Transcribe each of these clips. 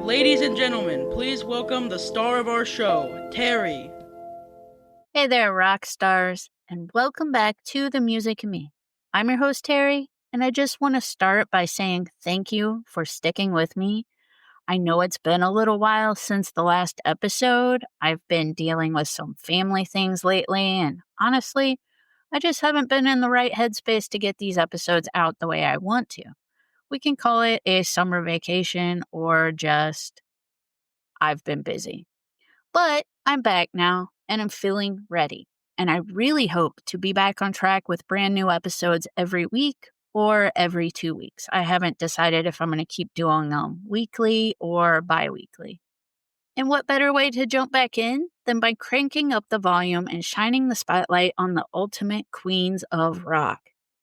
Ladies and gentlemen, please welcome the star of our show, Terry. Hey there, rock stars, and welcome back to The Music and Me. I'm your host, Terry, and I just want to start by saying thank you for sticking with me. I know it's been a little while since the last episode. I've been dealing with some family things lately, and honestly, I just haven't been in the right headspace to get these episodes out the way I want to. We can call it a summer vacation or just I've been busy. But I'm back now and I'm feeling ready. And I really hope to be back on track with brand new episodes every week or every 2 weeks. I haven't decided if I'm going to keep doing them weekly or bi weekly. And what better way to jump back in than by cranking up the volume and shining the spotlight on the ultimate queens of rock?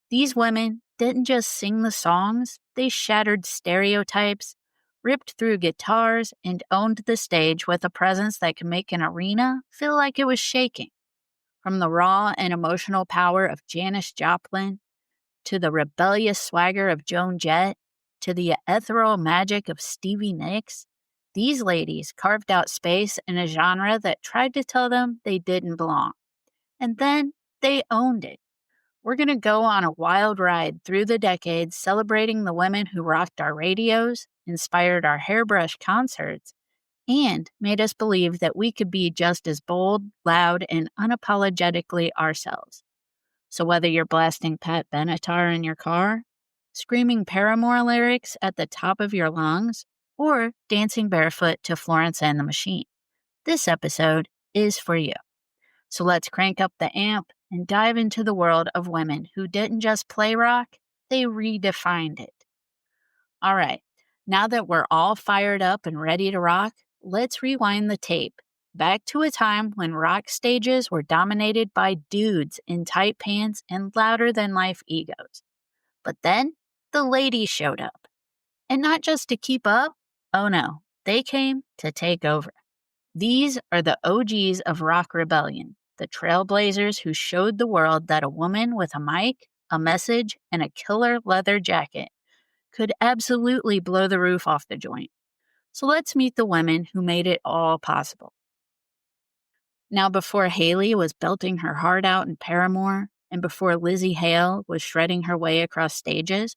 These women didn't just sing the songs, they shattered stereotypes, ripped through guitars, and owned the stage with a presence that could make an arena feel like it was shaking. From the raw and emotional power of Janis Joplin, to the rebellious swagger of Joan Jett, to the ethereal magic of Stevie Nicks, these ladies carved out space in a genre that tried to tell them they didn't belong. And then they owned it. We're going to go on a wild ride through the decades celebrating the women who rocked our radios, inspired our hairbrush concerts, and made us believe that we could be just as bold, loud, and unapologetically ourselves. So whether you're blasting Pat Benatar in your car, screaming Paramore lyrics at the top of your lungs, or dancing barefoot to Florence and the Machine, this episode is for you. So let's crank up the amp and dive into the world of women who didn't just play rock, they redefined it. All right, now that we're all fired up and ready to rock, let's rewind the tape back to a time when rock stages were dominated by dudes in tight pants and louder-than-life egos. But then the ladies showed up. And not just to keep up, oh no, they came to take over. These are the OGs of rock rebellion, the trailblazers who showed the world that a woman with a mic, a message, and a killer leather jacket could absolutely blow the roof off the joint. So let's meet the women who made it all possible. Now, before Hayley was belting her heart out in Paramore, and before Lizzie Hale was shredding her way across stages,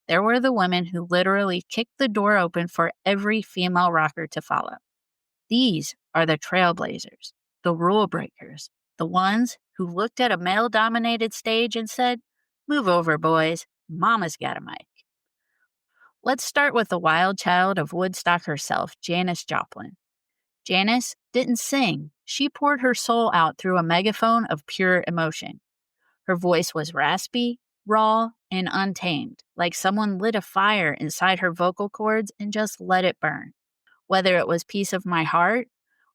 there were the women who literally kicked the door open for every female rocker to follow. These are the trailblazers, the rule breakers, the ones who looked at a male-dominated stage and said, "Move over, boys, mama's got a mic." Let's start with the wild child of Woodstock herself, Janis Joplin. Janis didn't sing. She poured her soul out through a megaphone of pure emotion. Her voice was raspy, raw, and untamed, like someone lit a fire inside her vocal cords and just let it burn. Whether it was Piece of My Heart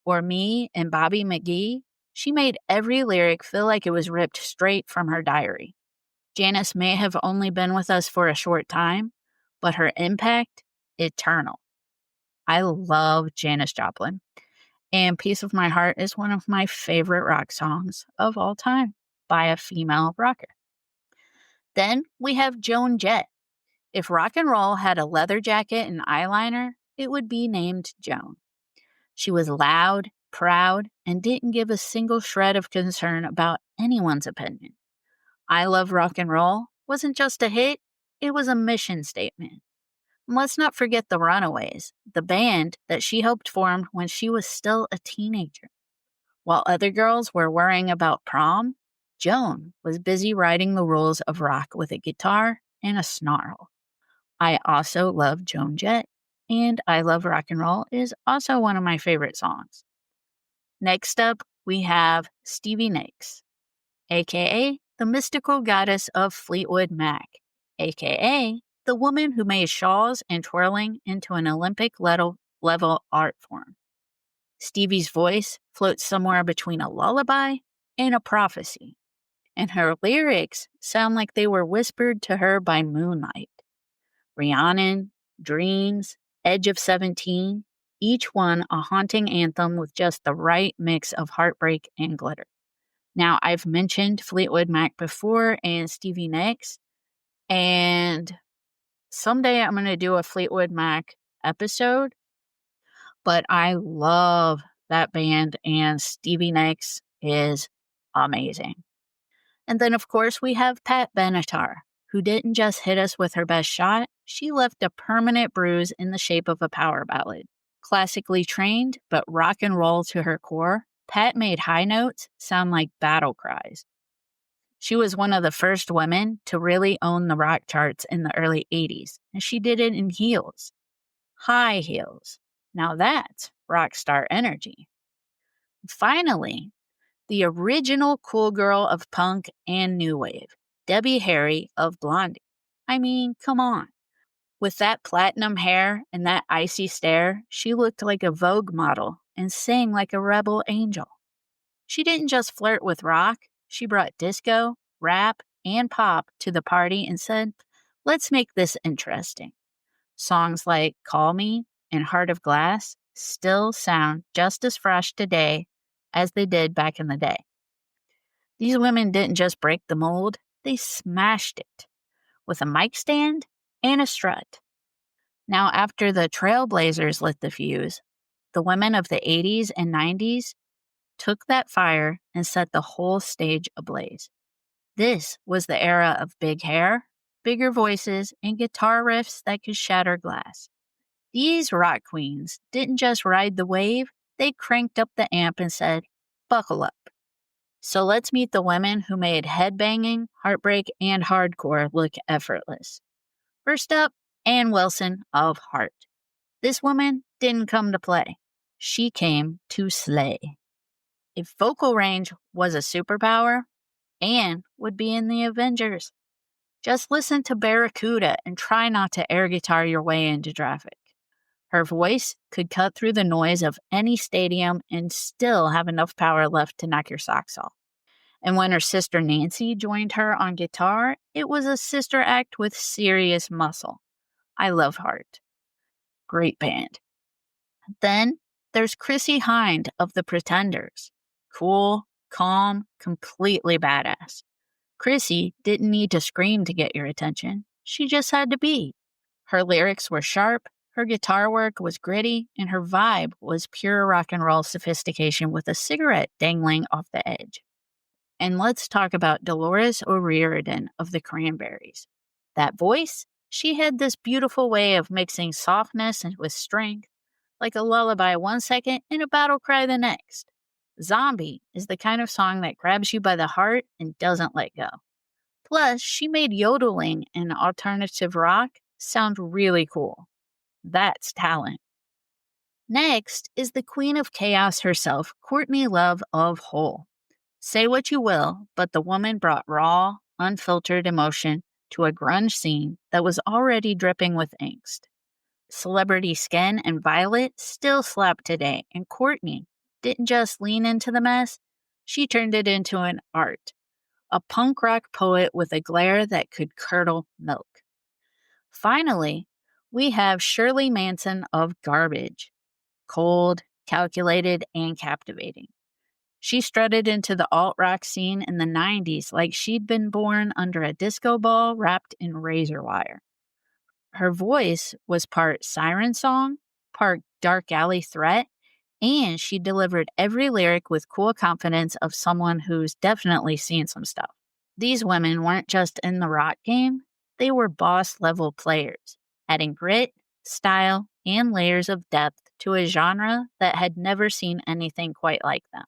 or Me and Bobby McGee, she made every lyric feel like it was ripped straight from her diary. Janis may have only been with us for a short time, but her impact, eternal. I love Janis Joplin, and Piece of My Heart is one of my favorite rock songs of all time by a female rocker. Then we have Joan Jett. If rock and roll had a leather jacket and eyeliner, it would be named Joan. She was loud, proud, and didn't give a single shred of concern about anyone's opinion. I Love Rock and Roll wasn't just a hit, it was a mission statement. And let's not forget the Runaways, the band that she helped form when she was still a teenager. While other girls were worrying about prom, Joan was busy writing the rules of rock with a guitar and a snarl. I also love Joan Jett, and I Love Rock and Roll is also one of my favorite songs. Next up, we have Stevie Nicks, aka the mystical goddess of Fleetwood Mac, aka the woman who made shawls and twirling into an Olympic level art form. Stevie's voice floats somewhere between a lullaby and a prophecy, and her lyrics sound like they were whispered to her by moonlight. Rhiannon, Dreams, Edge of 17, each one a haunting anthem with just the right mix of heartbreak and glitter. Now, I've mentioned Fleetwood Mac before and Stevie Nicks, and someday I'm going to do a Fleetwood Mac episode. but I love that band, and Stevie Nicks is amazing. And then, of course, we have Pat Benatar, who didn't just hit us with her best shot, she left a permanent bruise in the shape of a power ballad. Classically trained, but rock and roll to her core, Pat made high notes sound like battle cries. She was one of the first women to really own the rock charts in the early 80s, and she did it in heels. High heels. Now that's rock star energy. Finally, the original cool girl of punk and new wave, Debbie Harry of Blondie. I mean, come on. With that platinum hair and that icy stare, she looked like a Vogue model and sang like a rebel angel. She didn't just flirt with rock, she brought disco, rap, and pop to the party and said, let's make this interesting. Songs like Call Me and Heart of Glass still sound just as fresh today as they did back in the day. These women didn't just break the mold, they smashed it with a mic stand and a strut. Now, after the trailblazers lit the fuse, the women of the 80s and 90s took that fire and set the whole stage ablaze. This was the era of big hair, bigger voices, and guitar riffs that could shatter glass. These rock queens didn't just ride the wave, they cranked up the amp and said, buckle up. So let's meet the women who made headbanging, heartbreak, and hardcore look effortless. First up, Ann Wilson of Heart. This woman didn't come to play. She came to slay. If vocal range was a superpower, Ann would be in the Avengers. Just listen to Barracuda and try not to air guitar your way into traffic. Her voice could cut through the noise of any stadium and still have enough power left to knock your socks off. And when her sister Nancy joined her on guitar, it was a sister act with serious muscle. I love Heart. Great band. Then there's Chrissie Hynde of The Pretenders. Cool, calm, completely badass. Chrissie didn't need to scream to get your attention. She just had to be. Her lyrics were sharp, her guitar work was gritty, and her vibe was pure rock and roll sophistication with a cigarette dangling off the edge. And let's talk about Dolores O'Riordan of the Cranberries. That voice, she had this beautiful way of mixing softness with strength, like a lullaby one second and a battle cry the next. Zombie is the kind of song that grabs you by the heart and doesn't let go. Plus, she made yodeling and alternative rock sound really cool. That's talent. Next is the queen of chaos herself, Courtney Love of Hole. Say what you will, but the woman brought raw, unfiltered emotion to a grunge scene that was already dripping with angst. Celebrity Skin and Violet still slap today, and Courtney didn't just lean into the mess, she turned it into an art. A punk rock poet with a glare that could curdle milk. Finally, we have Shirley Manson of Garbage. Cold, calculated, and captivating. She strutted into the alt-rock scene in the 90s like she'd been born under a disco ball wrapped in razor wire. Her voice was part siren song, part dark alley threat, and she delivered every lyric with cool confidence of someone who's definitely seen some stuff. These women weren't just in the rock game, they were boss-level players, adding grit, style, and layers of depth to a genre that had never seen anything quite like them.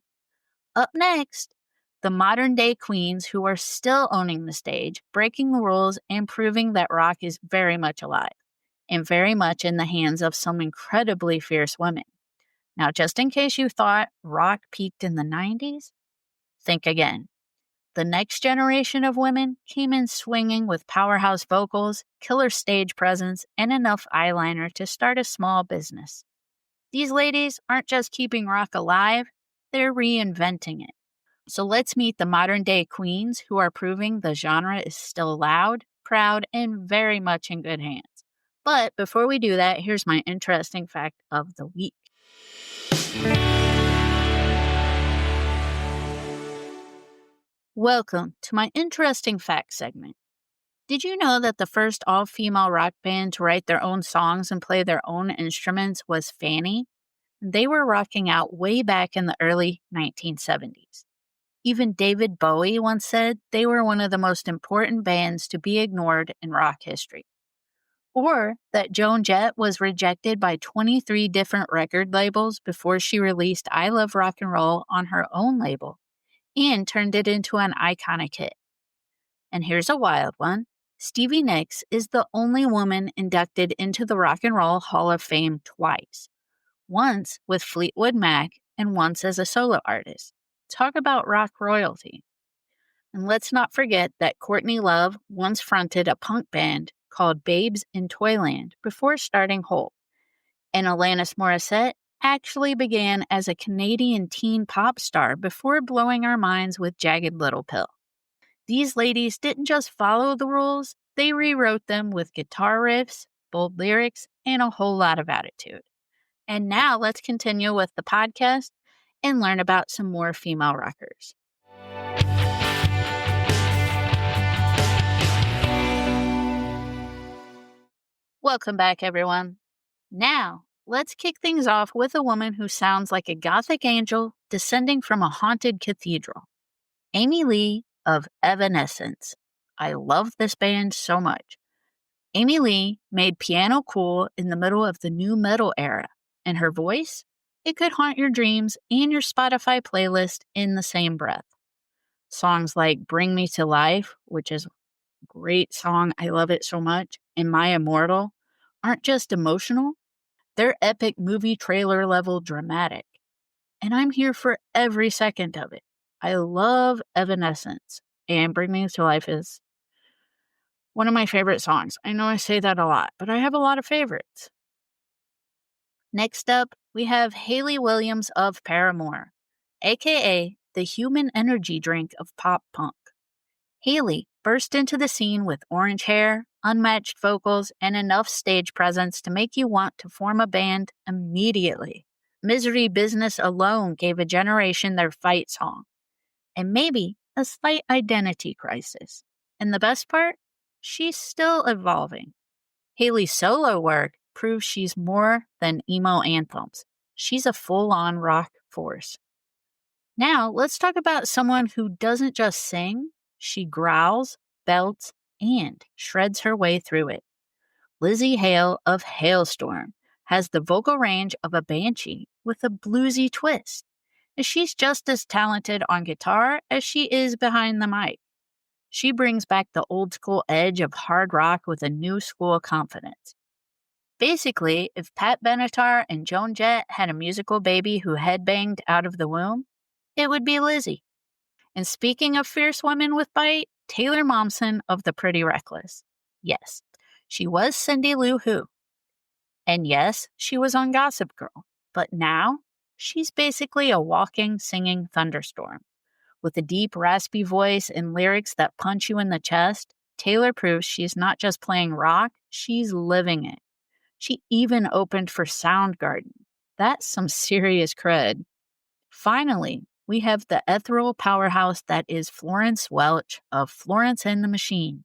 Up next, the modern-day queens who are still owning the stage, breaking the rules, and proving that rock is very much alive, and very much in the hands of some incredibly fierce women. Now, just in case you thought rock peaked in the 90s, think again. The next generation of women came in swinging with powerhouse vocals, killer stage presence, and enough eyeliner to start a small business. These ladies aren't just keeping rock alive, they're reinventing it. So let's meet the modern-day queens who are proving the genre is still loud, proud, and very much in good hands. But before we do that, here's my interesting fact of the week. Welcome to my interesting fact segment. Did you know that the first all-female rock band to write their own songs and play their own instruments was Fanny? They were rocking out way back in the early 1970s. Even David Bowie once said they were one of the most important bands to be ignored in rock history. Or that Joan Jett was rejected by 23 different record labels before she released I Love Rock and Roll on her own label and turned it into an iconic hit. And here's a wild one. Stevie Nicks is the only woman inducted into the Rock and Roll Hall of Fame twice. Once with Fleetwood Mac and once as a solo artist. Talk about rock royalty. And let's not forget that Courtney Love once fronted a punk band called Babes in Toyland before starting Hole. And Alanis Morissette actually began as a Canadian teen pop star before blowing our minds with Jagged Little Pill. These ladies didn't just follow the rules, they rewrote them with guitar riffs, bold lyrics, and a whole lot of attitude. And now let's continue with the podcast and learn about some more female rockers. Welcome back, everyone. Now, let's kick things off with a woman who sounds like a gothic angel descending from a haunted cathedral. Amy Lee of Evanescence. I love this band so much. Amy Lee made piano cool in the middle of the nu metal era, and her voice, it could haunt your dreams and your Spotify playlist in the same breath. Songs like Bring Me to Life, which is a great song, I love it so much, and My Immortal, aren't just emotional, they're epic movie trailer level dramatic. And I'm here for every second of it. I love Evanescence, and Bring Me to Life is one of my favorite songs. I know I say that a lot, but I have a lot of favorites. Next up, we have Hayley Williams of Paramore, aka the human energy drink of pop punk. Hayley burst into the scene with orange hair, unmatched vocals, and enough stage presence to make you want to form a band immediately. Misery Business alone gave a generation their fight song, and maybe a slight identity crisis. And the best part? She's still evolving. Hayley's solo work proves she's more than emo anthems. She's a full-on rock force. Now, let's talk about someone who doesn't just sing, she growls, belts, and shreds her way through it. Lizzie Hale of Hailstorm has the vocal range of a banshee with a bluesy twist, and she's just as talented on guitar as she is behind the mic. She brings back the old school edge of hard rock with a new school confidence. Basically, if Pat Benatar and Joan Jett had a musical baby who headbanged out of the womb, it would be Lizzie. And speaking of fierce women with bite, Taylor Momsen of The Pretty Reckless. Yes, she was Cindy Lou Who. And yes, she was on Gossip Girl. But now, she's basically a walking, singing thunderstorm. With a deep, raspy voice and lyrics that punch you in the chest, Taylor proves she's not just playing rock, she's living it. She even opened for Soundgarden. That's some serious cred. Finally, we have the ethereal powerhouse that is Florence Welch of Florence and the Machine.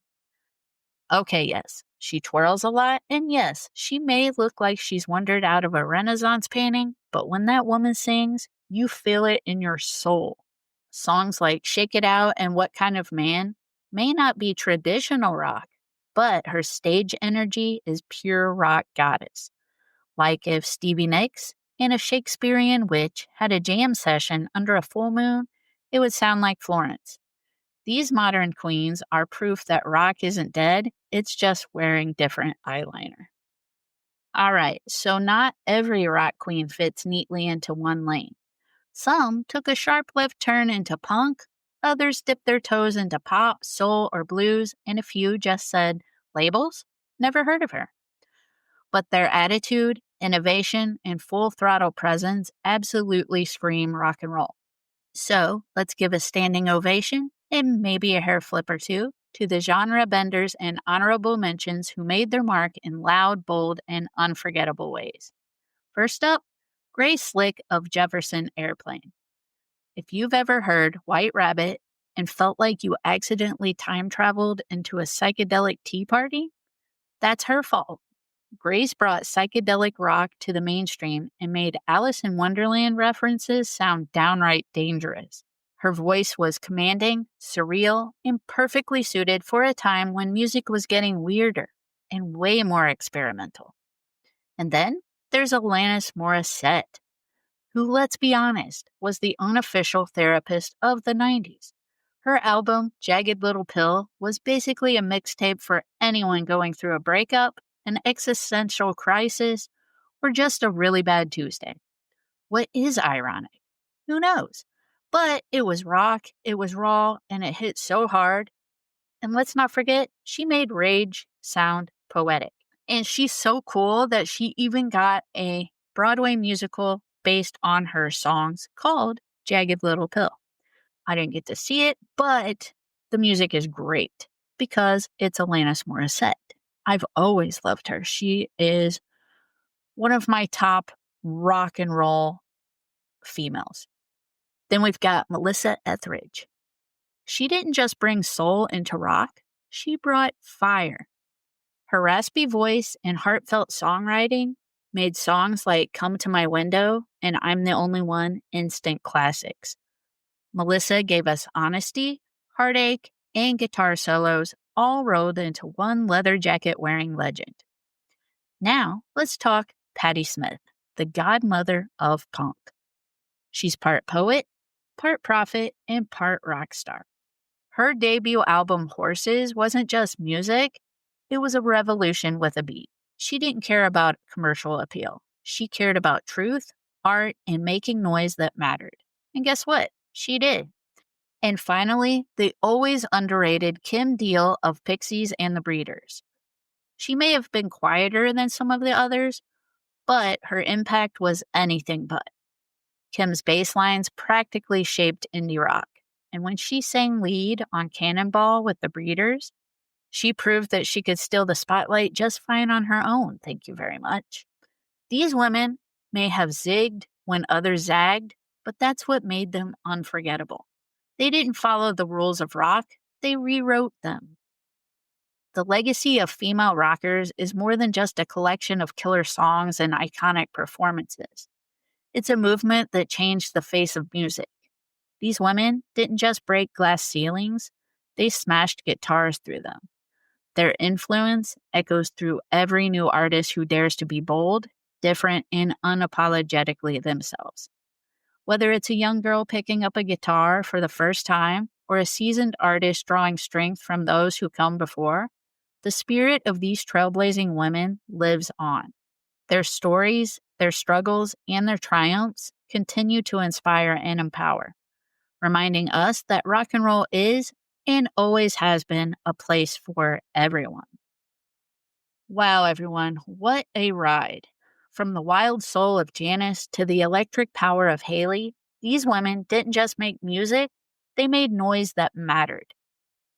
Okay, yes, she twirls a lot, and yes, she may look like she's wandered out of a Renaissance painting, but when that woman sings, you feel it in your soul. Songs like Shake It Out and What Kind of Man may not be traditional rock, but her stage energy is pure rock goddess. Like if Stevie Nicks and a Shakespearean witch had a jam session under a full moon, it would sound like Florence. These modern queens are proof that rock isn't dead, it's just wearing different eyeliner. All right, so not every rock queen fits neatly into one lane. Some took a sharp left turn into punk, others dipped their toes into pop, soul, or blues, and a few just said, labels? Never heard of her. But their attitude, innovation, and full throttle presence absolutely scream rock and roll. So let's give a standing ovation, and maybe a hair flip or two, to the genre benders and honorable mentions who made their mark in loud, bold, and unforgettable ways. First up, Grace Slick of Jefferson Airplane. If you've ever heard White Rabbit and felt like you accidentally time traveled into a psychedelic tea party, that's her fault. Grace brought psychedelic rock to the mainstream and made Alice in Wonderland references sound downright dangerous. Her voice was commanding, surreal, and perfectly suited for a time when music was getting weirder and way more experimental. And then there's Alanis Morissette, who, let's be honest, was the unofficial therapist of the 90s. Her album, Jagged Little Pill, was basically a mixtape for anyone going through a breakup, an existential crisis, or just a really bad Tuesday. What is ironic? Who knows? But it was rock, it was raw, and it hit so hard. And let's not forget, she made rage sound poetic. And she's so cool that she even got a Broadway musical based on her songs called Jagged Little Pill. I didn't get to see it, but the music is great because it's Alanis Morissette. I've always loved her. She is one of my top rock and roll females. Then we've got Melissa Etheridge. She didn't just bring soul into rock, she brought fire. Her raspy voice and heartfelt songwriting made songs like Come to My Window and I'm the Only One instant classics. Melissa gave us honesty, heartache, and guitar solos all rolled into one leather jacket wearing legend. Now, let's talk Patti Smith, the godmother of punk. She's part poet, part prophet, and part rock star. Her debut album, Horses, wasn't just music, it was a revolution with a beat. She didn't care about commercial appeal. She cared about truth, art, and making noise that mattered. And guess what? She did. And finally, the always underrated Kim Deal of Pixies and the Breeders. She may have been quieter than some of the others, but her impact was anything but. Kim's bass lines practically shaped indie rock. And when she sang lead on Cannonball with the Breeders, she proved that she could steal the spotlight just fine on her own, thank you very much. These women may have zigged when others zagged, but that's what made them unforgettable. They didn't follow the rules of rock, they rewrote them. The legacy of female rockers is more than just a collection of killer songs and iconic performances. It's a movement that changed the face of music. These women didn't just break glass ceilings, they smashed guitars through them. Their influence echoes through every new artist who dares to be bold, different, and unapologetically themselves. Whether it's a young girl picking up a guitar for the first time or a seasoned artist drawing strength from those who come before, the spirit of these trailblazing women lives on. Their stories, their struggles, and their triumphs continue to inspire and empower, reminding us that rock and roll is and always has been a place for everyone. Wow, everyone, what a ride. From the wild soul of Janis to the electric power of Hayley, these women didn't just make music, they made noise that mattered.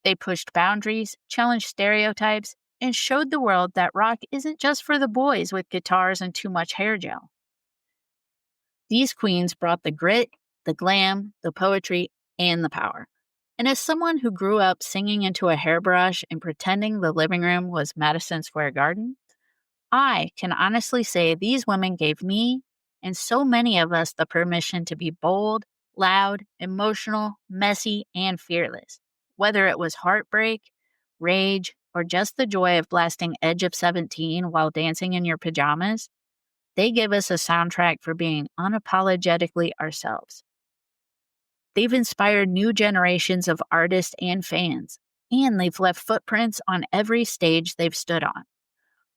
They pushed boundaries, challenged stereotypes, and showed the world that rock isn't just for the boys with guitars and too much hair gel. These queens brought the grit, the glam, the poetry, and the power. And as someone who grew up singing into a hairbrush and pretending the living room was Madison Square Garden, I can honestly say these women gave me and so many of us the permission to be bold, loud, emotional, messy, and fearless. Whether it was heartbreak, rage, or just the joy of blasting Edge of 17 while dancing in your pajamas, they give us a soundtrack for being unapologetically ourselves. They've inspired new generations of artists and fans, and they've left footprints on every stage they've stood on.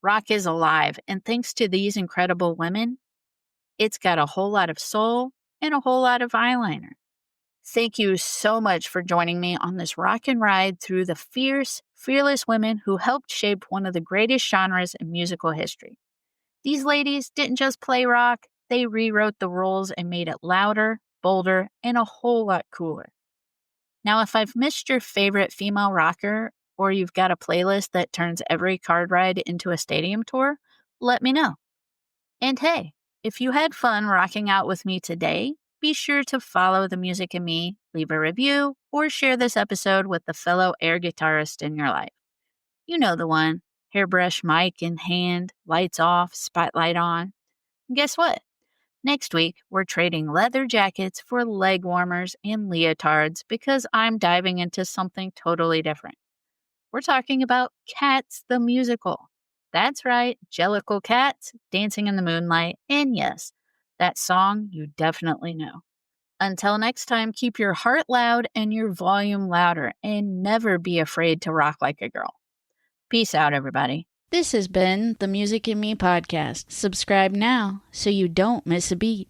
Rock is alive, and thanks to these incredible women, it's got a whole lot of soul and a whole lot of eyeliner. Thank you so much for joining me on this rockin' ride through the fierce, fearless women who helped shape one of the greatest genres in musical history. These ladies didn't just play rock, they rewrote the rules and made it louder, bolder, and a whole lot cooler. Now, if I've missed your favorite female rocker, or you've got a playlist that turns every card ride into a stadium tour, let me know. And hey, if you had fun rocking out with me today, be sure to follow The Music and Me, leave a review, or share this episode with the fellow air guitarist in your life. You know the one. hairbrush mic in hand, lights off, spotlight on. And guess what? Next week, we're trading leather jackets for leg warmers and leotards because I'm diving into something totally different. We're talking about Cats the Musical. That's right, Jellicle Cats, Dancing in the Moonlight, and yes, that song you definitely know. Until next time, keep your heart loud and your volume louder, and never be afraid to rock like a girl. Peace out, everybody. This has been the Music in Me podcast. Subscribe now so you don't miss a beat.